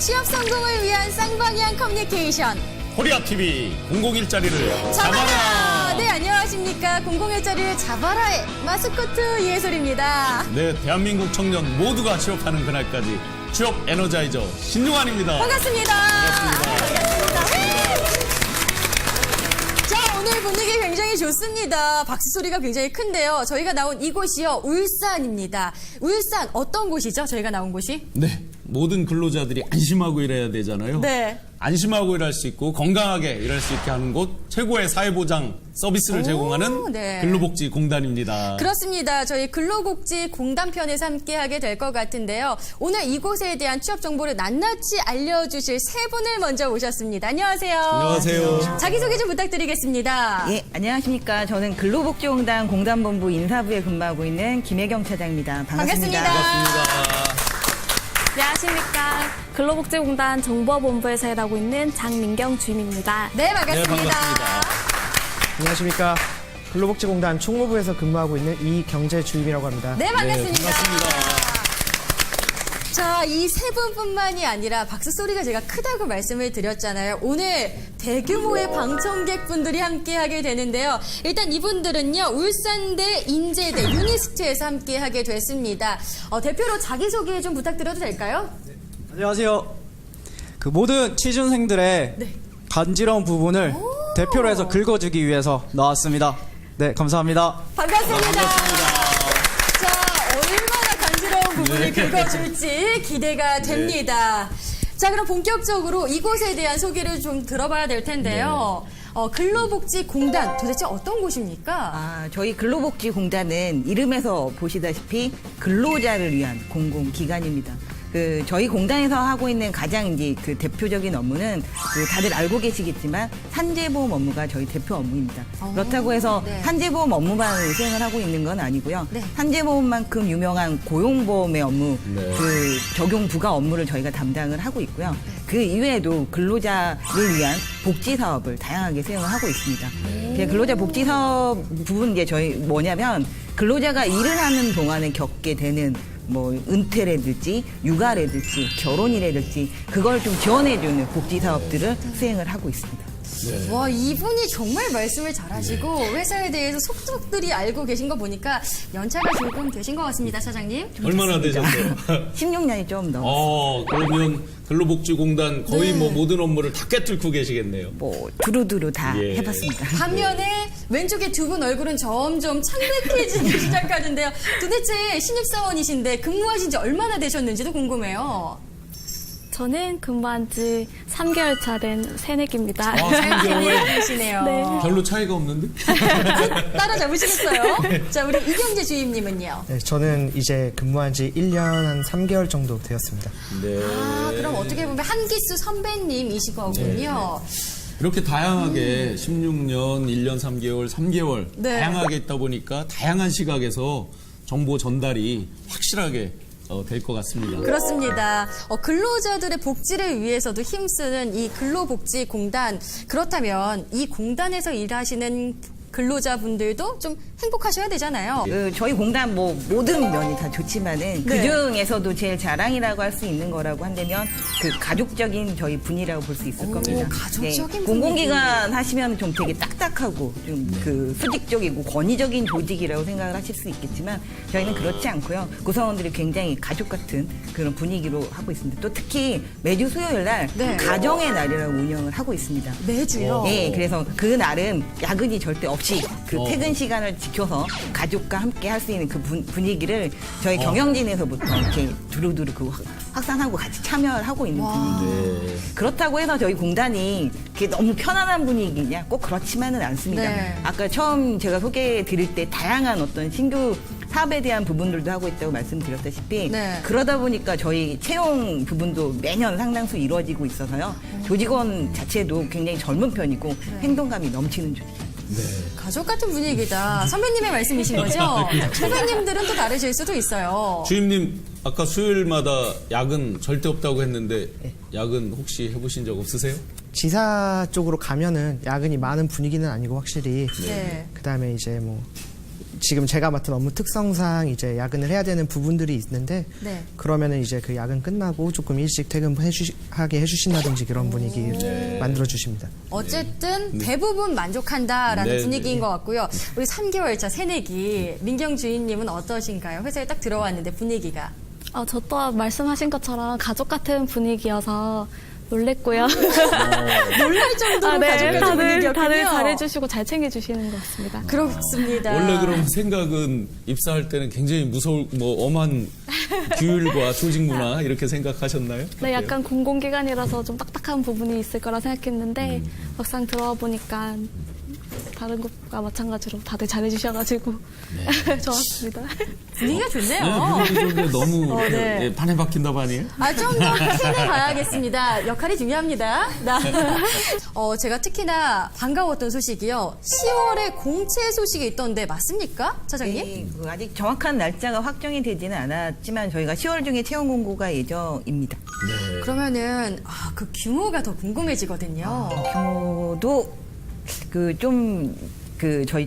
취업 성공을 위한 쌍방향 커뮤니케이션. 코리아TV 001짜리를 잡아라! 네, 안녕하십니까. 001짜리를 잡아라의 마스코트 이해솔입니다. 네, 대한민국 청년 모두가 취업하는 그날까지 취업 에너자이저 신용환입니다. 반갑습니다. 자, 오늘 분위기 굉장히 좋습니다. 박수 소리가 굉장히 큰데요. 저희가 나온 이곳이요, 울산입니다. 울산 어떤 곳이죠? 저희가 나온 곳이? 네, 모든 근로자들이 안심하고 일해야 되잖아요. 네. 안심하고 일할 수 있고 건강하게 일할 수 있게 하는 곳, 최고의 사회보장 서비스를 제공하는 네. 근로복지공단입니다. 그렇습니다. 저희 근로복지공단 편에서 함께하게 될 것 같은데요. 오늘 이곳에 대한 취업 정보를 낱낱이 알려주실 세 분을 먼저 모셨습니다. 안녕하세요. 안녕하세요. 자기소개 좀 부탁드리겠습니다. 예, 안녕하십니까. 저는 근로복지공단 공단본부 인사부에 근무하고 있는 김혜경 차장입니다. 반갑습니다. 반갑습니다. 안녕하십니까. 근로복지공단 정보본부에서 일하고 있는 장민경 주임입니다. 네, 반갑습니다. 네, 반갑습니다. 안녕하십니까. 근로복지공단 총무부에서 근무하고 있는 이경재주임이라고 합니다. 네, 반갑습니다. 네, 반갑습니다. 자, 이 세 분뿐만이 아니라 박수 소리가 제가 크다고 말씀을 드렸잖아요. 오늘 대규모의 방청객분들이 함께하게 되는데요. 일단 이분들은요, 울산대, 인제대, 유니스트에서 함께하게 됐습니다. 대표로 자기소개 좀 부탁드려도 될까요? 안녕하세요. 그 모든 취준생들의 간지러운 부분을 대표로 해서 긁어주기 위해서 나왔습니다. 네, 감사합니다. 반갑습니다. 자, 얼마나 간지러운 부분을 긁어줄지 기대가 됩니다. 자, 그럼 본격적으로 이곳에 대한 소개를 좀 들어봐야 될 텐데요. 근로복지공단 도대체 어떤 곳입니까? 저희 근로복지공단은 이름에서 보시다시피 근로자를 위한 공공기관입니다. 저희 공단에서 하고 있는 가장 이제 그 대표적인 업무는 다들 알고 계시겠지만 산재보험 업무가 저희 대표 업무입니다. 그렇다고 해서 네. 산재보험 업무만 수행을 하고 있는 건 아니고요. 네. 산재보험만큼 유명한 고용보험의 업무, 네. 그 적용 부가 업무를 저희가 담당을 하고 있고요. 그 이외에도 근로자를 위한 복지 사업을 다양하게 수행을 하고 있습니다. 근로자 복지 사업 부분 이제 저희 뭐냐면 근로자가 일을 하는 동안에 겪게 되는 뭐 은퇴라든지 육아라든지 결혼이라든지 그걸 좀 지원해주는 복지 사업들을 수행을 하고 있습니다. 와, 이분이 정말 말씀을 잘하시고 회사에 대해서 속속들이 알고 계신 거 보니까 연차가 조금 되신 것 같습니다, 차장님. 얼마나 되셨어요? 16년이 좀 넘었어요. 그러면 근로복지공단 거의 네. 뭐 모든 업무를 다 꿰뚫고 계시겠네요. 뭐 두루두루 다 예. 해봤습니다. 반면에 왼쪽에 두 분 얼굴은 점점 창백해지기 시작하는데요. 도대체 신입사원이신데 근무하신 지 얼마나 되셨는지도 궁금해요. 저는 근무한 지 3개월 차 된 새내기입니다. 3개월? 시네요. 네. 별로 차이가 없는데? 따라잡으시겠어요? 자, 우리 이경재 주임님은요? 네, 저는 이제 근무한 지 1년 한 3개월 정도 되었습니다. 네. 그럼 어떻게 보면 한기수 선배님이신 거군요. 이렇게 다양하게 16년, 1년 3개월, 3개월 네. 다양하게 있다 보니까 다양한 시각에서 정보 전달이 확실하게 될 것 같습니다. 그렇습니다. 근로자들의 복지를 위해서도 힘쓰는 이 근로복지공단. 그렇다면 이 공단에서 일하시는 근로자분들도 좀 행복하셔야 되잖아요. 저희 공단 뭐 모든 면이 다 좋지만은 네. 그 중에서도 제일 자랑이라고 할 수 있는 거라고 한다면 그 가족적인 저희 분이라고 볼 수 있을 겁니다. 가족적인 분위기. 공공기관 하시면 좀 되게 딱딱하고 좀 그 수직적이고 권위적인 조직이라고 생각을 하실 수 있겠지만 저희는 그렇지 않고요. 구성원들이 굉장히 가족 같은 그런 분위기로 하고 있습니다. 또 특히 매주 수요일 날 네. 가정의 날이라고 운영을 하고 있습니다. 매주요? 네, 그래서 그 날은 야근이 절대 없이 그 퇴근 시간을 지켜서 가족과 함께 할 수 있는 그 분위기를 저희 경영진에서부터 이렇게 두루두루 그 확산하고 같이 참여를 하고 있는 분위기. 네. 그렇다고 해서 저희 공단이 그게 너무 편안한 분위기냐? 꼭 그렇지만은 않습니다. 네. 아까 처음 제가 소개해 드릴 때 다양한 어떤 신규 사업에 대한 부분들도 하고 있다고 말씀드렸다시피 네. 그러다 보니까 저희 채용 부분도 매년 상당수 이루어지고 있어서요. 조직원 자체도 굉장히 젊은 편이고 행동감이 넘치는 조직. 가족 같은 분위기다. 선배님의 말씀이신 거죠? 선배님들은 또 다르실 수도 있어요. 주임님, 아까 수요일마다 야근 절대 없다고 했는데 야근 혹시 해보신 적 없으세요? 지사 쪽으로 가면은 야근이 많은 분위기는 아니고 확실히 네. 그다음에 이제 뭐 지금 제가 맡은 업무 특성상 이제 야근을 해야 되는 부분들이 있는데 네. 그러면은 이제 그 야근 끝나고 조금 일찍 하게 해주신다든지 그런 분위기 만들어 주십니다. 어쨌든 대부분 만족한다라는 네, 분위기인 네. 것 같고요. 우리 3개월 차 새내기 민경 주임님은 어떠신가요? 회사에 딱 들어왔는데 분위기가. 저 또한 말씀하신 것처럼 가족 같은 분위기여서 놀랬고요. 놀랄 정도로 가족 같은 분위기였군요. 다들 잘해주시고 잘 챙겨주시는 것 같습니다. 그렇습니다. 원래 그럼 생각은 입사할 때는 굉장히 무서울 엄한 규율과 조직 문화 이렇게 생각하셨나요? 네, 약간 공공기관이라서 좀 딱딱한 부분이 있을 거라 생각했는데 막상 들어와 보니까 다른 곳과 마찬가지로 다들 잘해주셔가지고 좋았습니다. 분위기가 좋네요. 네, 분위기 좋은데 너무 네. 예, 판에 박힌다고 아니에요? 좀 더 캐내봐야겠습니다. 역할이 중요합니다. 제가 특히나 반가웠던 소식이요. 10월에 공채 소식이 있던데 맞습니까? 차장님? 네, 아직 정확한 날짜가 확정이 되지는 않았지만 저희가 10월 중에 채용 공고가 예정입니다. 그러면은 그 규모가 더 궁금해지거든요. 규모도 저희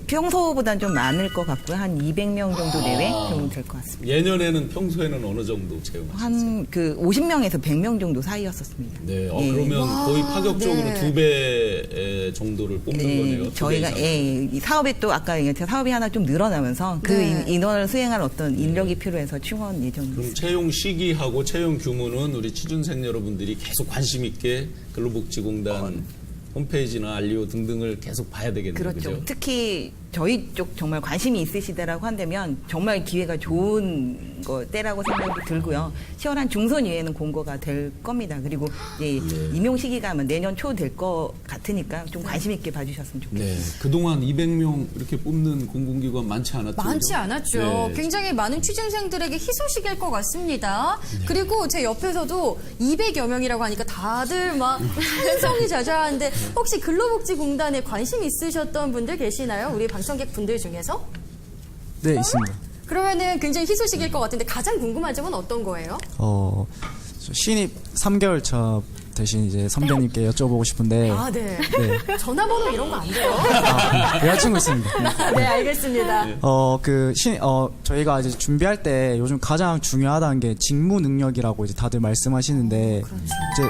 평소보다는 좀 많을 것 같고요. 한 200명 정도 내외 정도 될 것 같습니다. 예년에는 평소에는 어느 정도 채용하셨어요? 한 50명에서 100명 정도 사이였었습니다. 네, 예. 그러면 거의 파격적으로 네. 2배 정도를 뽑는 거네요. 두 저희가 배 이상. 이 사업에 또 아까 얘기했던 사업이 하나 좀 늘어나면서 그 네. 인원을 수행할 어떤 인력이 필요해서 충원 예정입니다. 그럼 채용 시기하고 채용 규모는 우리 취준생 여러분들이 계속 관심 있게 근로복지공단 홈페이지나 알리오 등등을 계속 봐야 되겠네요. 그렇죠. 그죠? 특히 저희 쪽 정말 관심이 있으시다라고 한다면 정말 기회가 좋은 때라고 생각이 들고요. 10월 한 중순 이후에는 공고가 될 겁니다. 그리고 이제 임용 시기가 아마 내년 초 될 것 같으니까 좀 관심 있게 봐주셨으면 좋겠습니다. 네, 그동안 200명 이렇게 뽑는 공공기관 많지 않았죠? 많지 그죠? 않았죠. 네. 굉장히 많은 취준생들에게 희소식일 것 같습니다. 그리고 제 옆에서도 200여 명이라고 하니까 다들 막 찬성이 자자한데 혹시 근로복지공단에 관심 있으셨던 분들 계시나요? 우리 방청객 분들 중에서? 네, 있습니다. 그러면은 굉장히 희소식일 것 같은데 가장 궁금한 점은 어떤 거예요? 저 신입 3개월 차 대신 이제 선배님께 여쭤보고 싶은데. 네. 네. 전화번호 이런 거 안 돼요? 여자친구 있습니다. 네, 알겠습니다. 저희가 이제 준비할 때 요즘 가장 중요하다는 게 직무 능력이라고 이제 다들 말씀하시는데, 이제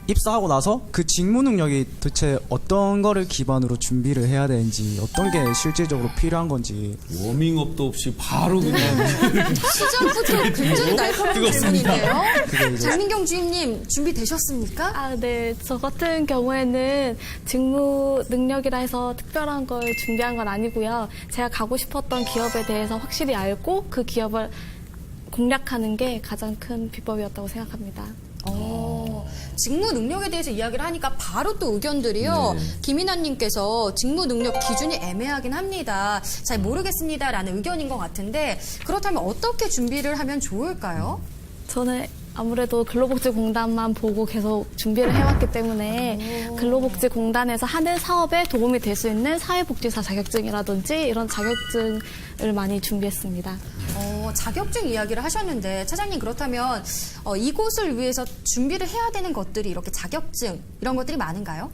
입사하고 나서 그 직무 능력이 도대체 어떤 거를 기반으로 준비를 해야 되는지, 어떤 게 실질적으로 필요한 건지. 워밍업도 없이 바로 그냥 시작부터 굉장히 날카로운 뜨겁습니다. 질문인데요. 장민경 주임님 준비되셨습니까? 네. 저 같은 경우에는 직무 능력이라 해서 특별한 걸 준비한 건 아니고요. 제가 가고 싶었던 기업에 대해서 확실히 알고 그 기업을 공략하는 게 가장 큰 비법이었다고 생각합니다. 직무 능력에 대해서 이야기를 하니까 바로 또 의견들이요. 김인아님께서 직무 능력 기준이 애매하긴 합니다. 잘 모르겠습니다라는 의견인 것 같은데 그렇다면 어떻게 준비를 하면 좋을까요? 저는 아무래도 근로복지공단만 보고 계속 준비를 해왔기 때문에 근로복지공단에서 하는 사업에 도움이 될 수 있는 사회복지사 자격증이라든지 이런 자격증을 많이 준비했습니다. 자격증 이야기를 하셨는데 차장님 그렇다면 이곳을 위해서 준비를 해야 되는 것들이 이렇게 자격증 이런 것들이 많은가요?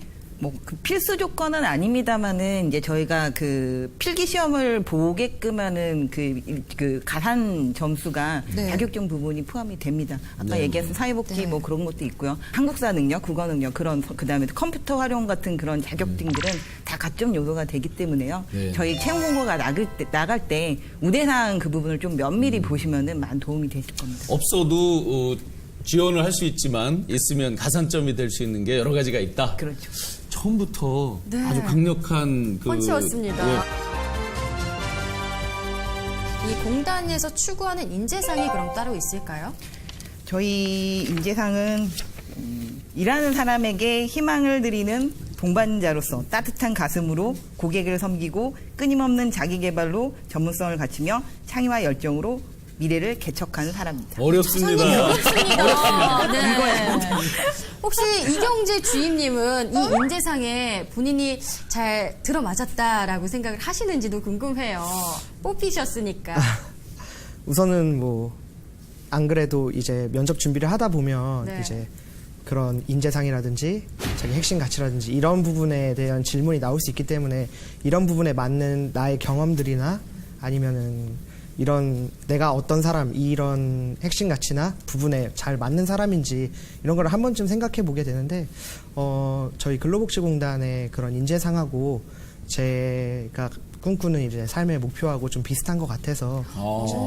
그 필수 조건은 아닙니다만은 이제 저희가 그 필기 시험을 보게끔 하는 그 가산 점수가 네. 자격증 부분이 포함이 됩니다. 아까 네. 얘기했던 사회복지 네. 그런 것도 있고요. 한국사 능력, 국어 능력 그다음에 컴퓨터 활용 같은 그런 자격증들은 다 가점 요소가 되기 때문에요. 네. 저희 채용 공고가 나갈 때 우대사항 그 부분을 좀 면밀히 보시면은 많은 도움이 되실 겁니다. 없어도 지원을 할 수 있지만 있으면 가산점이 될 수 있는 게 여러 가지가 있다. 그렇죠. 처음부터 네. 아주 강력한 펀치였습니다. 예, 이 공단에서 추구하는 인재상이 그럼 따로 있을까요? 저희 인재상은 일하는 사람에게 희망을 드리는 동반자로서 따뜻한 가슴으로 고객을 섬기고 끊임없는 자기개발로 전문성을 갖추며 창의와 열정으로 미래를 개척하는 사람입니다. 어렵습니다. 어렵습니다. 네. 혹시 이경재 주임님은 이 인재상에 본인이 잘 들어맞았다라고 생각을 하시는지도 궁금해요. 뽑히셨으니까. 우선은 안 그래도 이제 면접 준비를 하다 보면 네. 이제 그런 인재상이라든지 자기 핵심 가치라든지 이런 부분에 대한 질문이 나올 수 있기 때문에 이런 부분에 맞는 나의 경험들이나 아니면은 이런 내가 어떤 사람 이런 핵심 가치나 부분에 잘 맞는 사람인지 이런 걸 한 번쯤 생각해 보게 되는데 저희 근로복지공단의 그런 인재상하고 제가 꿈꾸는 이제 삶의 목표하고 좀 비슷한 것 같아서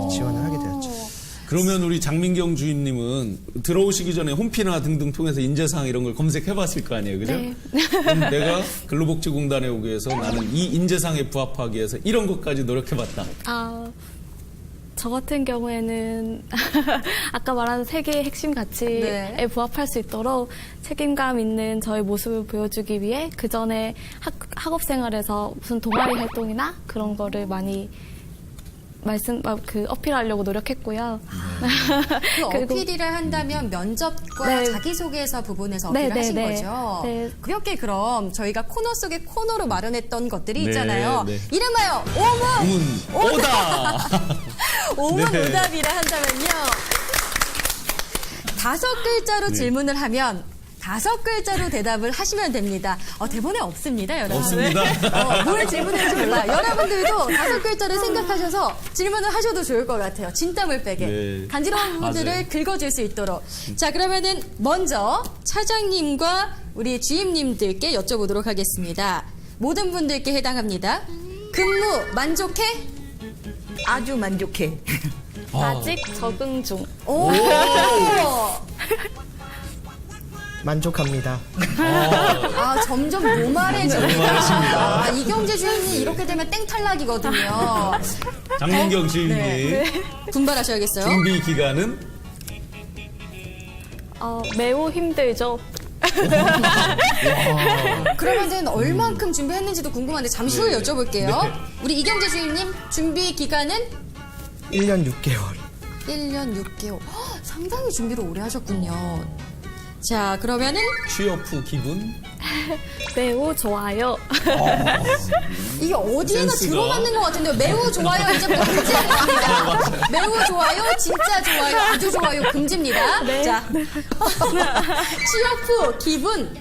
지원을 하게 되었죠. 그러면 우리 장민경 주임님은 들어오시기 전에 홈피나 등등 통해서 인재상 이런 걸 검색해 봤을 거 아니에요, 그죠? 네. 그럼 내가 근로복지공단에 오기 위해서 나는 이 인재상에 부합하기 위해서 이런 것까지 노력해 봤다. 저 같은 경우에는 아까 말한 세 개의 핵심 가치에 네. 부합할 수 있도록 책임감 있는 저의 모습을 보여주기 위해 그 전에 학업 생활에서 무슨 동아리 활동이나 그런 거를 많이 어필하려고 노력했고요. 그 그리고- 어필이를 한다면 면접과 네. 자기소개서 부분에서 네, 어필을 하신 네, 네. 거죠. 네. 그렇게 그럼 저희가 코너 속에 코너로 마련했던 것들이 네, 있잖아요. 네. 이름하여 오다! 오문 네. 오답이라 한다면요. 5글자로 질문을 하면 5글자로 대답을 하시면 됩니다. 대본에 없습니다, 여러분. 없습니다. 뭘 질문할지 몰라요. 여러분들도 5글자를 생각하셔서 질문을 하셔도 좋을 것 같아요. 진땀을 빼게. 네. 간지러운 부분들을 맞아요. 긁어줄 수 있도록. 자, 그러면은 먼저 차장님과 우리 주임님들께 여쭤보도록 하겠습니다. 모든 분들께 해당합니다. 근무 만족해? 아주 만족해. 아직 적응 중. 오! 만족합니다. 점점 노말해집니다. 이경재 주임님 이렇게 되면 땡탈락이거든요. 장민경 주임님. 네. 분발하셔야겠어요. 준비 기간은 매우 힘들죠. 그러면 얼만큼 준비했는지도 궁금한데 잠시 후에 여쭤볼게요. 우리 이경재 주임님 준비 기간은 1년 6개월. 1년 6개월. 상당히 준비를 오래 하셨군요. 자, 그러면은 취업 후 기분? 매우 좋아요. 이게 어디에나 센스가. 들어맞는 것 같은데요. 매우 좋아요. 이제부터 금지입니다. 매우 좋아요. 진짜 좋아요. 아주 좋아요. 금지입니다. 자, 취업 후 기분.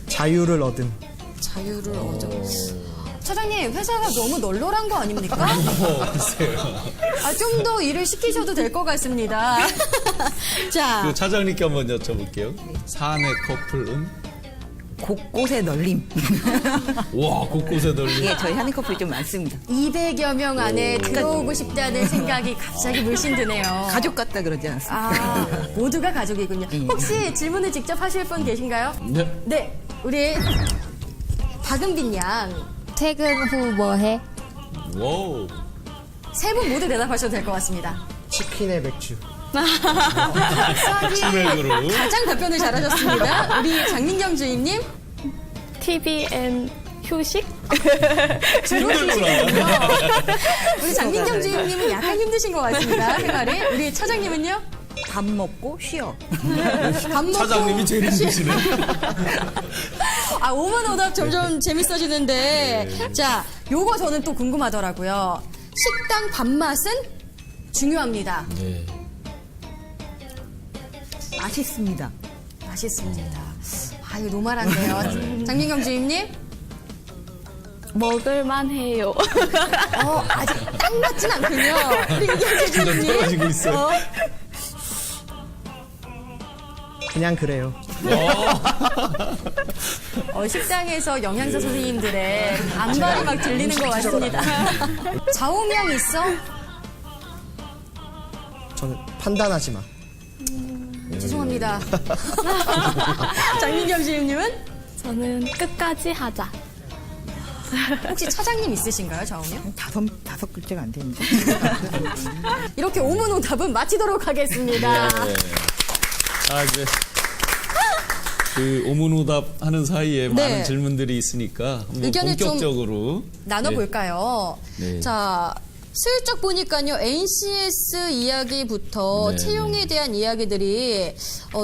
자유를 얻음. 자유를 얻어. 차장님, 회사가 너무 널널한 거 아닙니까? 글쎄요. 좀 더 일을 시키셔도 될 것 같습니다. 자, 그 차장님께 한번 여쭤볼게요. 사내 커플은? 곳곳에 널림. 와, 곳곳에 널리. 예, 저희 하는 커플이 좀 많습니다. 200여 명 안에 들어오고 싶다는 생각이 갑자기 물씬 드네요. 가족 같다 그러지 않습니까? 모두가 가족이군요. 혹시 질문을 직접 하실 분 계신가요? 네. 네, 우리 박은빈 양. 퇴근 후 뭐 해? 와우. 세 분 모두 대답하셔도 될 것 같습니다. 치킨에 맥주. 치맥으로. 가장 답변을 잘하셨습니다. 우리 장민경 주임님. TVN 휴식? 주로 쉬시는군요. 우리 장민경 주임님은 약간 힘드신 것 같습니다. 생활이. 우리 차장님은요? 밥 먹고 쉬어. 밥 먹고 차장님이 제일 힘드시네. 오문 오답 점점 재밌어지는데. 자, 요거 저는 또 궁금하더라고요. 식당 밥맛은 중요합니다. 네. 맛있습니다. 맛있습니다. 이거 노말한데요. 장민경 주임님? 먹을만 해요. 아직 딱 맞진 않군요. 우리 이경재 점점 주임님? 떨어지고 있어요. 그냥 그래요. 식당에서 영양사 선생님들의 반발이 막 들리는 것 같습니다. 좌우명 있어? 저는 판단하지 마. 죄송합니다. 장민경 주임님은? 저는 끝까지 하자. 혹시 차장님 있으신가요, 좌우명? 다섯 글자가 안 됩니다. 이렇게 오문오답은 마치도록 하겠습니다. 네. 이제 그 오문오답 하는 사이에 네. 많은 질문들이 있으니까 한번 의견을 좀 본격적으로 나눠볼까요? 네. 자, 슬쩍 보니까요, NCS 이야기부터 네, 채용에 대한 이야기들이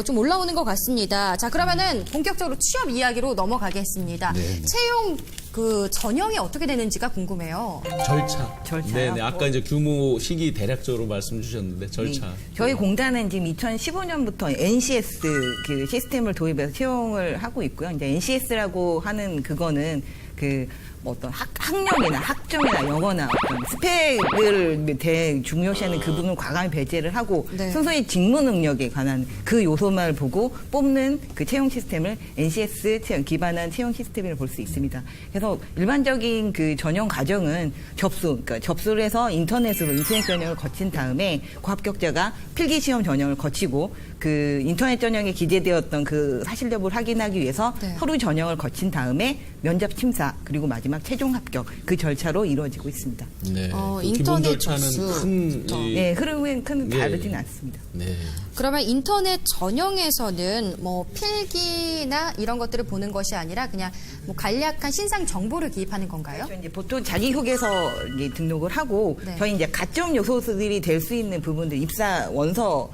좀 올라오는 것 같습니다. 자, 그러면은 본격적으로 취업 이야기로 넘어가겠습니다. 네. 채용 그 전형이 어떻게 되는지가 궁금해요. 절차요? 네네. 아까 이제 규모 시기 대략적으로 말씀 주셨는데 절차. 네. 저희 공단은 지금 2015년부터 NCS 그 시스템을 도입해서 채용을 하고 있고요. 이제 NCS라고 하는 그거는 그 뭐 어떤 학력이나 학점이나 영어나 어떤 스펙을 중요시하는 그 부분을 과감히 배제를 하고 네. 순수히 직무 능력에 관한 그 요소만 보고 뽑는 그 채용 시스템을 NCS 기반한 채용 시스템이라고 볼 수 있습니다. 그래서 일반적인 그 전형 과정은 그러니까 접수를 해서 인터넷 전형을 거친 다음에 그 합격자가 필기 시험 전형을 거치고 그 인터넷 전형에 기재되었던 그 사실 여부를 확인하기 위해서 네. 서류 전형을 거친 다음에 면접 심사 그리고 마지막 최종 합격 그 절차로 이루어지고 있습니다. 네. 어, 그 기본 인터넷 절차는 접수. 큰 네, 흐름은 큰 예. 다르지는 않습니다. 네. 그러면 인터넷 전형에서는 뭐 필기나 이런 것들을 보는 것이 아니라 그냥 뭐 간략한 신상 정보를 기입하는 건가요? 그렇죠. 이제 보통 자기소개서 이제 등록을 하고 네. 저희 이제 가점 요소들이 될 수 있는 부분들 입사 원서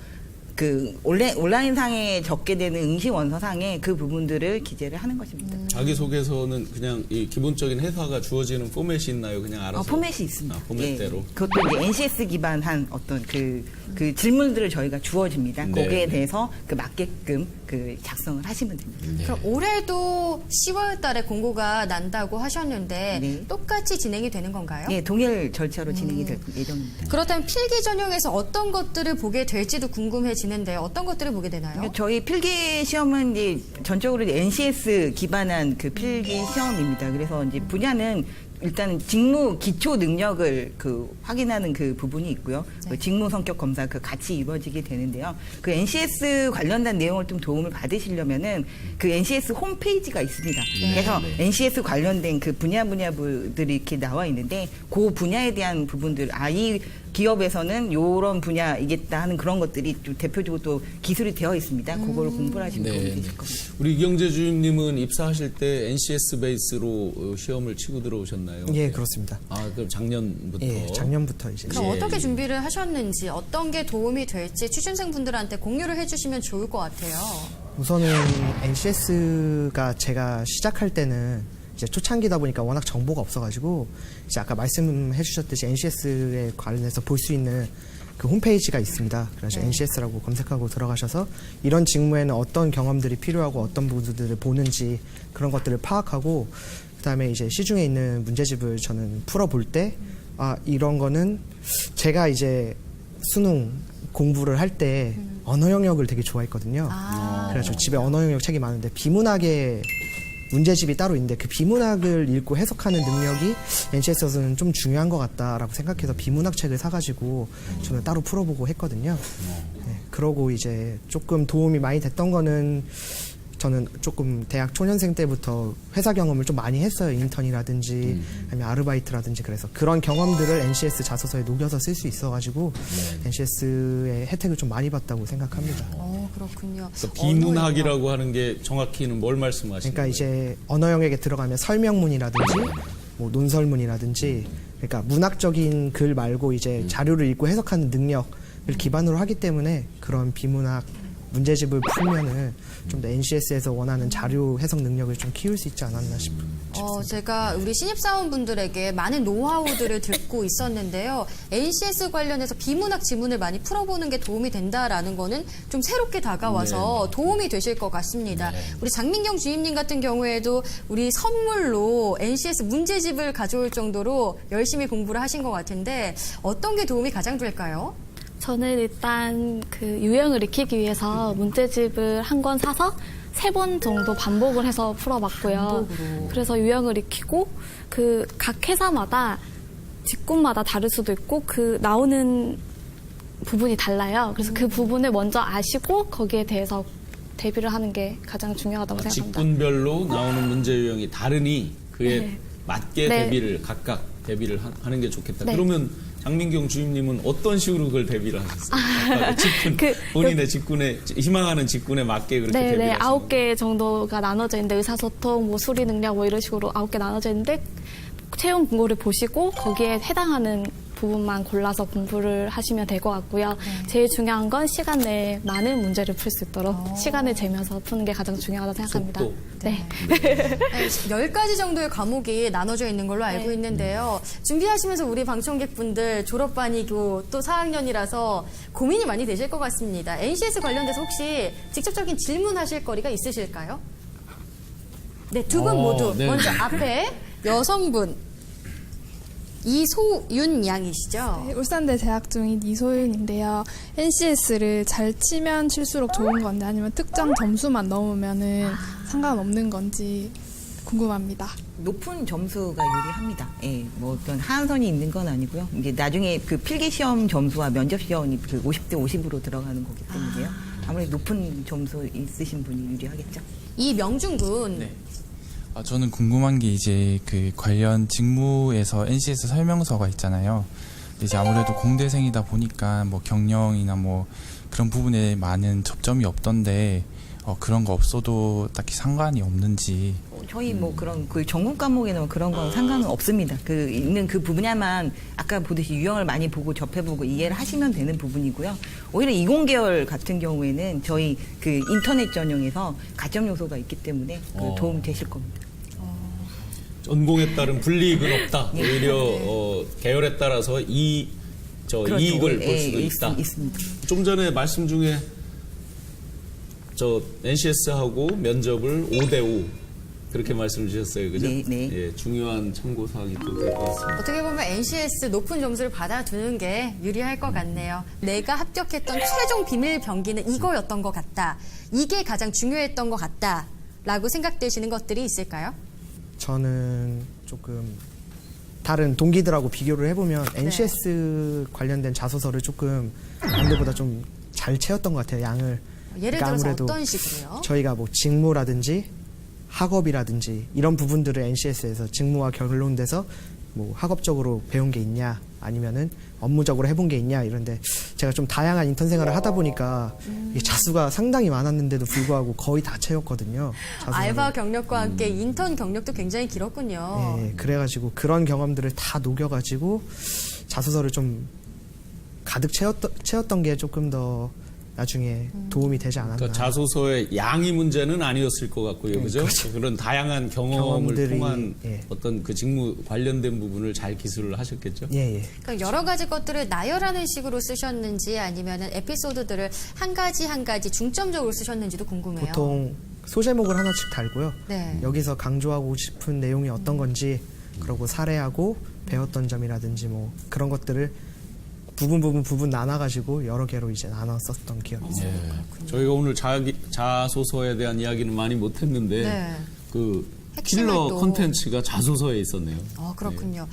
그 온라인상에 적게 되는 응시 원서상에 그 부분들을 기재를 하는 것입니다. 자기소개서는 그냥 이 기본적인 회사가 주어지는 포맷이 있나요? 그냥 알아서? 포맷이 있습니다. 아, 포맷대로. 예, 그것도 이제 NCS 기반한 어떤 그 질문들을 저희가 주어집니다. 네. 거기에 대해서 그 맞게끔 그 작성을 하시면 됩니다. 그럼 올해도 10월 달에 공고가 난다고 하셨는데 네. 똑같이 진행이 되는 건가요? 예, 동일 절차로 진행이 될 예정입니다. 그렇다면 필기 전형에서 어떤 것들을 보게 될지도 궁금해지는데 어떤 것들을 보게 되나요? 그러니까 저희 필기 시험은 이제 전적으로 이제 NCS 기반한 그 필기 시험입니다. 그래서 이제 분야는 일단 직무 기초 능력을 그 확인하는 그 부분이 있고요. 네. 그 직무 성격 검사 그 같이 이루어지게 되는데요. 그 NCS 관련된 내용을 좀 도움을 받으시려면은 그 NCS 홈페이지가 있습니다. 그래서 NCS 관련된 그 분야들이 이렇게 나와 있는데 그 분야에 대한 부분들 이 기업에서는 이런 분야이겠다 하는 그런 것들이 좀 대표적으로 또 기술이 되어 있습니다. 그걸 공부를 하시면 도움이 되실 겁니다. 우리 이경재 주임님은 입사하실 때 NCS 베이스로 시험을 치고 들어오셨나요? 예, 그렇습니다. 아, 그럼 작년부터? 예, 작년부터 이제 그럼 예, 어떻게 예. 준비를 하셨는지 어떤 게 도움이 될지 취준생분들한테 공유를 해주시면 좋을 것 같아요. 우선은 NCS가 제가 시작할 때는 이제 초창기다 보니까 워낙 정보가 없어가지고 이제 아까 말씀해 주셨듯이 NCS에 관련해서 볼 수 있는 그 홈페이지가 있습니다. 그래서 NCS라고 검색하고 들어가셔서 이런 직무에는 어떤 경험들이 필요하고 어떤 부분들을 보는지 그런 것들을 파악하고 그다음에 이제 시중에 있는 문제집을 저는 풀어볼 때 이런 거는 제가 이제 수능 공부를 할 때 언어 영역을 되게 좋아했거든요. 그래서 집에 언어 영역 책이 많은데 비문학의 문제집이 따로 있는데 그 비문학을 읽고 해석하는 능력이 NCS에서는 좀 중요한 것 같다라고 생각해서 비문학 책을 사가지고 저는 따로 풀어보고 했거든요. 네, 그러고 이제 조금 도움이 많이 됐던 거는 저는 조금 대학 초년생 때부터 회사 경험을 좀 많이 했어요. 인턴이라든지 아니면 아르바이트라든지 그래서 그런 경험들을 NCS 자소서에 녹여서 쓸 수 있어가지고 NCS의 혜택을 좀 많이 받다고 생각합니다. 그렇군요. 그러니까 비문학이라고 하는 게 정확히는 뭘 말씀하시는 그러니까 거예요? 이제 언어 영역에 들어가면 설명문이라든지 뭐 논설문이라든지 그러니까 문학적인 글 말고 이제 자료를 읽고 해석하는 능력을 기반으로 하기 때문에 그런 비문학 문제집을 풀면은 좀 더 NCS에서 원하는 자료 해석 능력을 좀 키울 수 있지 않았나 싶습니다. 제가 우리 신입사원분들에게 많은 노하우들을 듣고 있었는데요. NCS 관련해서 비문학 지문을 많이 풀어보는 게 도움이 된다라는 거는 좀 새롭게 다가와서 도움이 되실 것 같습니다. 우리 장민경 주임님 같은 경우에도 우리 선물로 NCS 문제집을 가져올 정도로 열심히 공부를 하신 것 같은데 어떤 게 도움이 가장 될까요? 저는 일단 그 유형을 익히기 위해서 문제집을 한 권 사서 3번 정도 반복을 해서 풀어봤고요. 그래서 유형을 익히고 그 각 회사마다 직군마다 다를 수도 있고 그 나오는 부분이 달라요. 그래서 그 부분을 먼저 아시고 거기에 대해서 대비를 하는 게 가장 중요하다고 생각합니다. 직군별로 나오는 문제 유형이 다르니 그에 네. 맞게 네. 각각 대비를 하는 게 좋겠다. 네. 그러면 장민경 주임님은 어떤 식으로 그걸 대비를 하셨어요? 직군, 본인의 직군에 희망하는 직군에 맞게 그렇게 네, 대비를 하시는 9개 정도가 나눠져 있는데 의사소통, 뭐 수리 능력 뭐 이런 식으로 9개 나눠져 있는데 채용 공고를 보시고 거기에 해당하는 부분만 골라서 공부를 하시면 될 것 같고요. 제일 중요한 건 시간 내에 많은 문제를 풀 수 있도록 시간을 재면서 푸는 게 가장 중요하다고 생각합니다. 속도. 네. 10가지 정도의 과목이 나눠져 있는 걸로 알고 있는데요. 준비하시면서 우리 방청객분들 졸업반이고 또 4학년이라서 고민이 많이 되실 것 같습니다. NCS 관련돼서 혹시 직접적인 질문하실 거리가 있으실까요? 네, 두 분 모두. 네. 먼저 앞에 여성분. 이소윤 양이시죠? 네, 울산대 재학 중인 이소윤인데요. NCS를 잘 치면 칠수록 좋은 건지 아니면 특정 점수만 넘으면은 상관없는 건지 궁금합니다. 높은 점수가 유리합니다. 예, 뭐 어떤 하한선이 있는 건 아니고요. 이게 나중에 그 필기 시험 점수와 면접 시험이 그 50대 50으로 들어가는 거기 때문에요. 아무래도 높은 점수 있으신 분이 유리하겠죠. 이명준 군. 네. 저는 궁금한 게 이제 그 관련 직무에서 NCS 설명서가 있잖아요. 이제 아무래도 공대생이다 보니까 뭐 경영이나 뭐 그런 부분에 많은 접점이 없던데 그런 거 없어도 딱히 상관이 없는지. 저희 뭐 그런 그 전공 과목에는 뭐 그런 건 상관은 없습니다. 그 있는 그 분야만 아까 보듯이 유형을 많이 보고 접해보고 이해를 하시면 되는 부분이고요. 오히려 이공계열 같은 경우에는 저희 그 인터넷 전형에서 가점 요소가 있기 때문에 그 도움 되실 겁니다. 전공에 따른 불이익은 없다. 오히려 계열에 따라서 그렇죠. 이익을 볼 예, 수도 있다. 있습니다. 좀 전에 말씀 중에 NCS하고 면접을 5대5 그렇게 말씀을 주셨어요. 그죠? 네, 네. 예, 중요한 참고 사항이 또 되고 있습니다. 어떻게 보면 NCS 높은 점수를 받아두는 게 유리할 것 같네요. 내가 합격했던 최종 비밀 병기는 이거였던 것 같다. 이게 가장 중요했던 것 같다. 라고 생각되시는 것들이 있을까요? 저는 조금 다른 동기들하고 비교를 해보면 NCS 관련된 자소서를 조금 남들보다 좀 잘 채웠던 것 같아요. 양을. 예를 그러니까 들어서 아무래도 어떤 식으로요? 저희가 뭐 직무라든지 학업이라든지 이런 부분들을 NCS에서 직무와 결론돼서 뭐 학업적으로 배운 게 있냐 아니면은 업무적으로 해본 게 있냐 이런데 제가 좀 다양한 인턴 생활을 하다 보니까 이 자수가 상당히 많았는데도 불구하고 거의 다 채웠거든요. 자소서를. 알바 경력과 함께 인턴 경력도 굉장히 길었군요. 예, 그래가지고 그런 경험들을 다 녹여가지고 자소서를 좀 가득 채웠던 게 조금 더 나중에 도움이 되지 않았나. 그러니까 자소서의 양이 문제는 아니었을 것 같고요. 그죠? 그런 다양한 경험을 경험들이, 통한 예. 어떤 그 직무 관련된 부분을 잘 기술을 하셨겠죠? 예. 그러니까 여러 가지 것들을 나열하는 식으로 쓰셨는지 아니면 에피소드들을 한 가지 중점적으로 쓰셨는지도 궁금해요. 보통 소제목을 하나씩 달고요. 네. 여기서 강조하고 싶은 내용이 어떤 건지 그리고 사례하고 배웠던 점이라든지 뭐 그런 것들을 부분 나눠가지고 여러 개로 이제 나눠 썼던 기억이 있어요. 저희가 오늘 자소서에 대한 이야기는 많이 못했는데 네. 그 핵심을 킬러 또- 콘텐츠가 자소서에 있었네요. 그렇군요.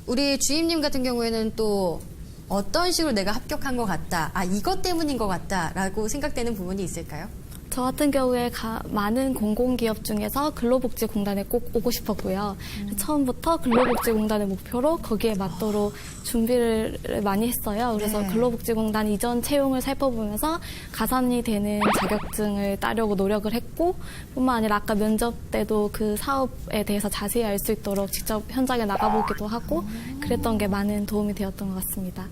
우리 주임님 같은 경우에는 또 어떤 식으로 내가 합격한 것 같다. 이것 때문인 것 같다라고 생각되는 부분이 있을까요? 저 같은 경우에 많은 공공기업 중에서 근로복지공단에 꼭 오고 싶었고요. 처음부터 근로복지공단의 목표로 거기에 맞도록 준비를 많이 했어요. 그래서 네. 근로복지공단 이전 채용을 살펴보면서 가산이 되는 자격증을 따려고 노력을 했고 뿐만 아니라 아까 면접 때도 그 사업에 대해서 자세히 알 수 있도록 직접 현장에 나가보기도 하고 그랬던 게 많은 도움이 되었던 것 같습니다.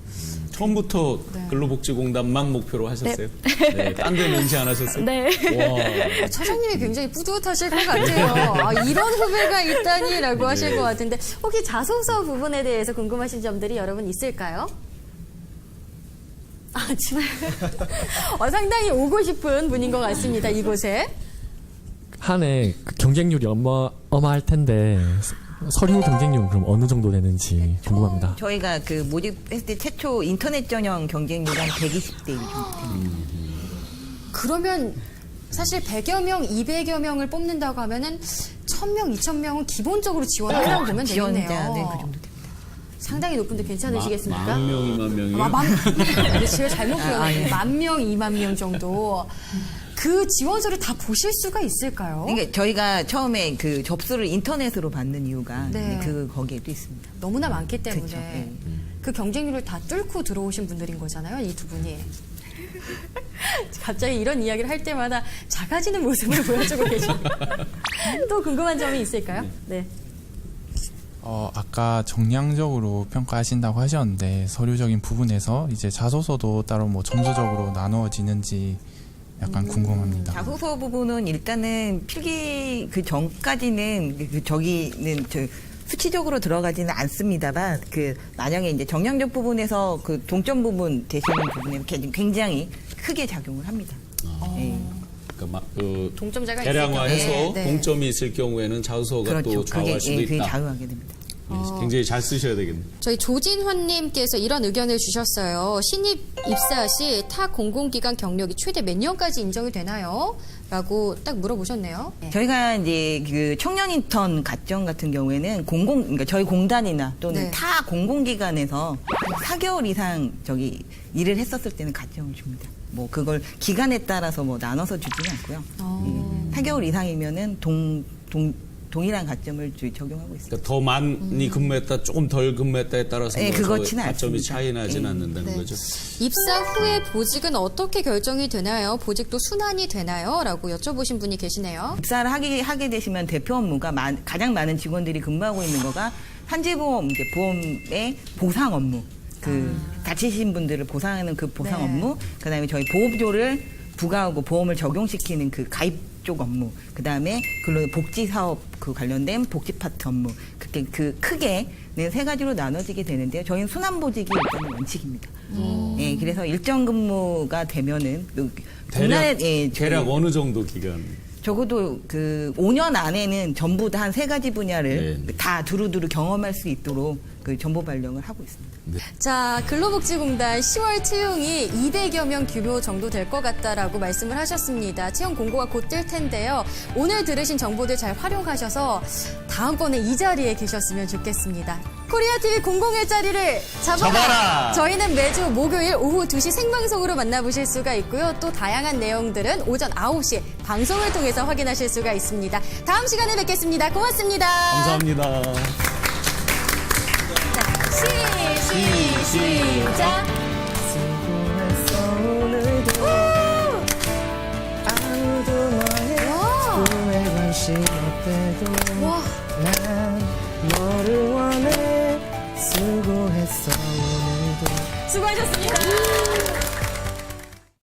처음부터 근로복지공단만 목표로 하셨어요? 네. 딴 데 men시 안 하셨어요? 네. 와. 처장님이 굉장히 뿌듯하실 것 같아요. 이런 후배가 있다니라고 하실 것 같은데 혹시 자소서 부분에 대해서 궁금하신 점들이 여러분 있을까요? 지금 상당히 오고 싶은 분인 것 같습니다. 이곳에. 한 해 경쟁률이 어마어마할 텐데 서류 경쟁률은 그럼 어느 정도 되는지 궁금합니다. 저희가 그 모집했을 때 최초 인터넷 전형 경쟁률이 한 120대 1 정도 됩니다. 그러면 사실 100여 명, 200여 명을 뽑는다고 하면은 1000명, 2000명은 기본적으로 지원한다고 보면 되겠네요. 지원자는 그 정도 됩니다. 상당히 높은데 괜찮으시겠습니까? 10,000명, 20,000명이요? 네, 제가 잘못 표현했네요. 10,000명, 20,000명 정도. 그 지원서를 다 보실 수가 있을까요? 그러니까 저희가 처음에 그 접수를 인터넷으로 받는 이유가 네. 거기에도 있습니다. 너무나 많기 때문에 그렇죠. 네. 그 경쟁률을 다 뚫고 들어오신 분들인 거잖아요, 이 두 분이. 갑자기 이런 이야기를 할 때마다 작아지는 모습을 보여주고 계십니다. 또 궁금한 점이 있을까요? 네. 아까 정량적으로 평가하신다고 하셨는데 서류적인 부분에서 이제 자소서도 따로 뭐 점수적으로 나누어지는지 약간 궁금합니다. 자소서 부분은 일단은 필기 그 전까지는 저기는 수치적으로 들어가지는 않습니다만 만약에 이제 정량적 부분에서 그 동점 부분 되시는 부분에 굉장히 크게 작용을 합니다. 네. 그러니까 동점자가 대량화해서 있을 경우에, 네. 동점이 있을 경우에는 자소서가 또 좌우할 수도 그게 있다. 작용하게 됩니다. 굉장히 잘 쓰셔야 되겠네요. 저희 조진환님께서 이런 의견을 주셨어요. 신입 입사 시 타 공공기관 경력이 최대 몇 년까지 인정이 되나요? 라고 딱 물어보셨네요. 저희가 이제 그 청년 인턴 가정 같은 경우에는 그러니까 저희 공단이나 또는 네. 타 공공기관에서 4개월 이상 일을 했었을 때는 가정을 줍니다. 뭐 그걸 기간에 따라서 뭐 나눠서 주지는 않고요. 4개월 이상이면은 동일한 가점을 적용하고 있습니다. 그러니까 더 많이 근무했다, 조금 덜 근무했다에 따라서 네, 그렇지는 가점이 않습니다. 차이 나진 않는다는 네. 거죠. 입사 후에 보직은 어떻게 결정이 되나요? 보직도 순환이 되나요? 라고 여쭤보신 분이 계시네요. 입사를 하게 되시면 대표 업무가 가장 많은 직원들이 근무하고 있는 거가 산재보험, 이제 보험의 보상 업무. 다치신 분들을 보상하는 그 보상 네. 업무, 그다음에 저희 보험료를 부과하고 보험을 적용시키는 그 가입 쪽 업무, 그다음에 근로복지 사업 관련된 복지 파트 업무. 그때 크게 세 가지로 나눠지게 되는데요. 저희는 순환 보직이 일단은 원칙입니다. 네, 그래서 일정 근무가 되면은 대략 어느 정도 기간? 적어도 5년 안에는 전부 다 한 3가지 분야를 네. 다 두루두루 경험할 수 있도록 정보 발령을 하고 있습니다. 자, 근로복지공단 10월 채용이 200여 명 규모 정도 될 것 같다라고 말씀을 하셨습니다. 채용 공고가 곧 뜰 텐데요. 오늘 들으신 정보들 잘 활용하셔서 다음번에 이 자리에 계셨으면 좋겠습니다. 코리아TV 공공의 자리를 잡아라! 저희는 매주 목요일 오후 2시 생방송으로 만나보실 수가 있고요. 또 다양한 내용들은 오전 9시 방송을 통해서 확인하실 수가 있습니다. 다음 시간에 뵙겠습니다. 고맙습니다. 감사합니다. 시작!